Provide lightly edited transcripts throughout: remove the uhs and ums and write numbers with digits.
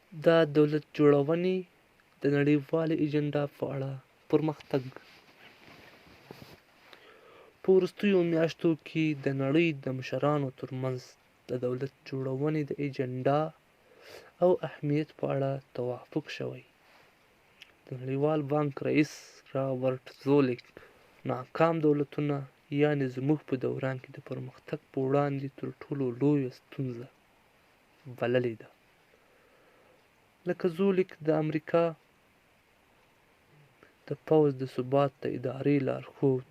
د دولت جوړونې د نړیوالې اجنډا په اړه پرمختګ. په وروستیو میاشتو کې د نړۍ د مشرانو ترمنځ د دولت جوړونې د اجنډا او اهمیت په اړه توافق شوی. د نړیوال بانک رئیس رابرټ زولیک ناکام دولتونه یعنې زموږ په دوران کې د پرمختګ په وړاندې تر ټولو لویه ستونزه بللې ده. لکه زولیک د امریکا د پوځ د ثبات د ادارې لارښود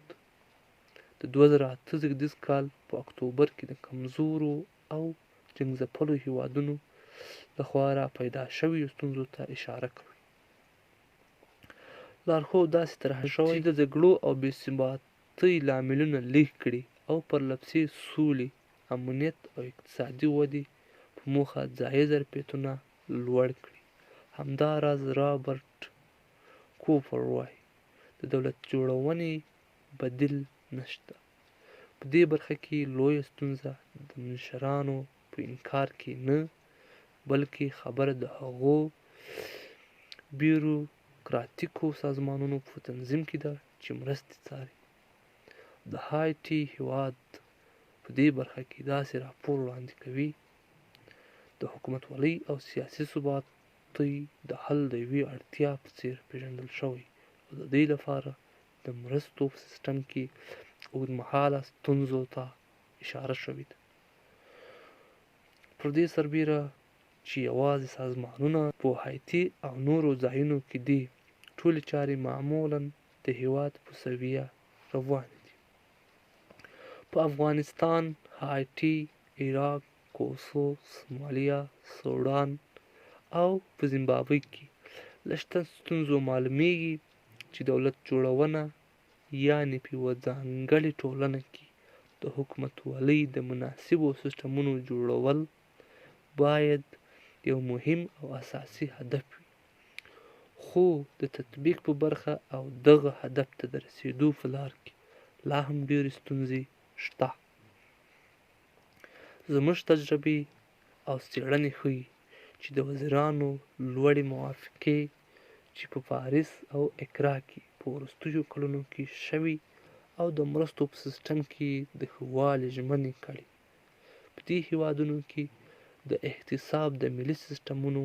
د 2008 زېږدیز کال په اکتوبر کې د کمزورو او جنګ ځپلو هېوادونو لخوا راپیدا شویو ستونزو ته اشاره کوي. لارښود داسې طرح شوی چې د جګړو او بې ثباتۍ لاملونه لږ کړي او پرلپسې سولې، امنیت او اقتصادي ودې په موخه ځایي ظرفیتونه لوړ کړي. همداراز رابرټ کوپر وایي د دولت جوړونې بدیل نشته. په دې برخه کې لویه ستونزه د مشرانو په انکار کې نه، بلکې خبره د هغو بیروکراتیکو سازمانونو په تنظیم کې ده چې مرستې څاري. د هایټي هېواد په دې برخه کې داسې راپور وړاندې کوي: د حکومتولۍ او سیاسي ثباتۍ د حل د یوې اړتیا په څېر پېژندل شوی او د دې لپاره د مرستو په سیستم کې اوږدمهاله ستونزو ته اشاره شوې ده. پر دې سربېره چې یوازې سازمانونه په هایټي او نورو ځایونو کې دي، ټولې چارې معمولاً د هېواد په سویه روانې دي. په افغانستان، هایټي، عراق، کوسوو، سومالیا، سوډان او په زیمبابوې کې له شته ستونزو معلومیږي چې دولت جوړونه یعنې په یوه ځانګړې ټولنه کې د حکومتولۍ د مناسبو سیسټمونو جوړول باید یو مهم او اساسي هدف وي. خو د تطبیق په برخه او دغه هدف ته د رسیدو په لار کې لا هم ډېرې ستونزې شته. زموږ تجربې او څېړنې ښیي چې د وزیرانو لوړې موافقې چې په پاریس او اکرا کې په وروستیو کلونو کې شوي او د مرستو په سیستم کې د ښه والي ژمنې کړي، په دې هېوادونو کې د احتساب د ملي سیستمونو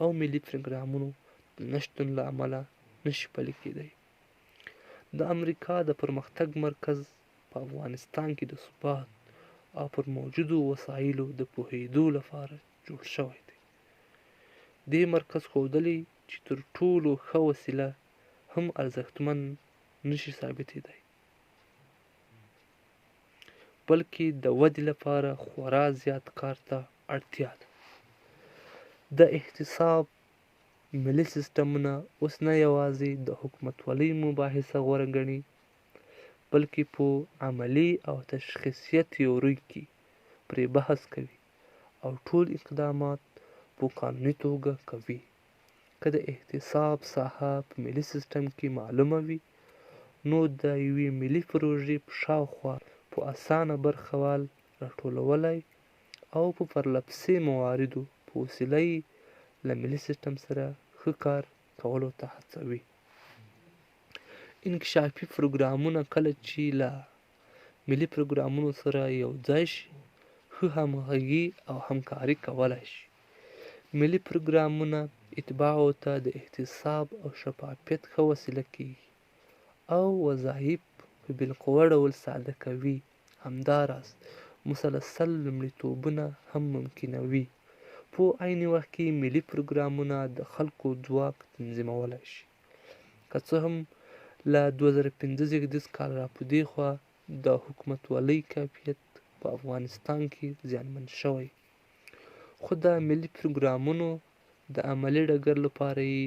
او ملي پروګرامونو د نشتون له امله نشي پلي کېدی. د امریکا د پرمختګ مرکز په افغانستان کې د ثبات او پر موجودو وسایلو د پوهېدو لپاره جوړ شوی دی. دې مرکز ښودلي چې تر ټولو ښه وسیله هم ارزښتمن نشي ثابتېدی، بلکې د ودې لپاره خورا زیات کار ته اړتیا ده. د احتساب ملي سیستمونه اوس نه یوازې د حکومتولۍ مباحثه غوره ګڼي، بلکې په عملي او تشخیصیه تیورۍ کې پرې بحث کوي او ټول اقدامات په قانوني توګه کوي. که د احتساب ساحه په ملي سیستم کې معلومه وي، نو د یوې ملي پروژې په شاوخوا په اسانه برخوال راټولولی او په پرلپسې مواردو په وسیله یې له ملي سیستم سره ښه کار کولو ته هڅوي. انکشافي پروګرامونه کله چې له ملي پروګرامونو سره یو ځای شي، ښه همغږي او همکاري کولی شي. ملي پروګرامونه اتباعو ته د احتساب او شفافیت ښه وسیله کېږي او وظایف په بالقوه ډول ساده کوي. همداراز مسلسل لومړیتوبونه هم ممکنوي. په عین وخت کې ملي پروګرامونه د خلکو ځواک تنظیمولی شي. که څه هم له 2015 زېږدیز کال را په دېخوا د حکومتولۍ کیفیت په افغانستان کې زیانمن شوی، خو د ملي پروګرامونو د عملي ډګر لپاره یې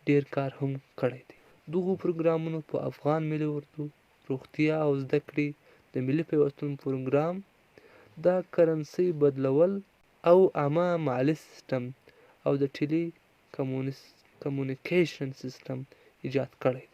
ډېر کار هم کړی دی. دغو پروګرامونو په افغان ملي اردو، روغتیا او زده کړې، د ملي پیوستون پروګرام، د کرنسۍ بدلول او عامه مالي سیستم او د ټیلی کمیونیکیشن سیستم ایجاد کړی دی.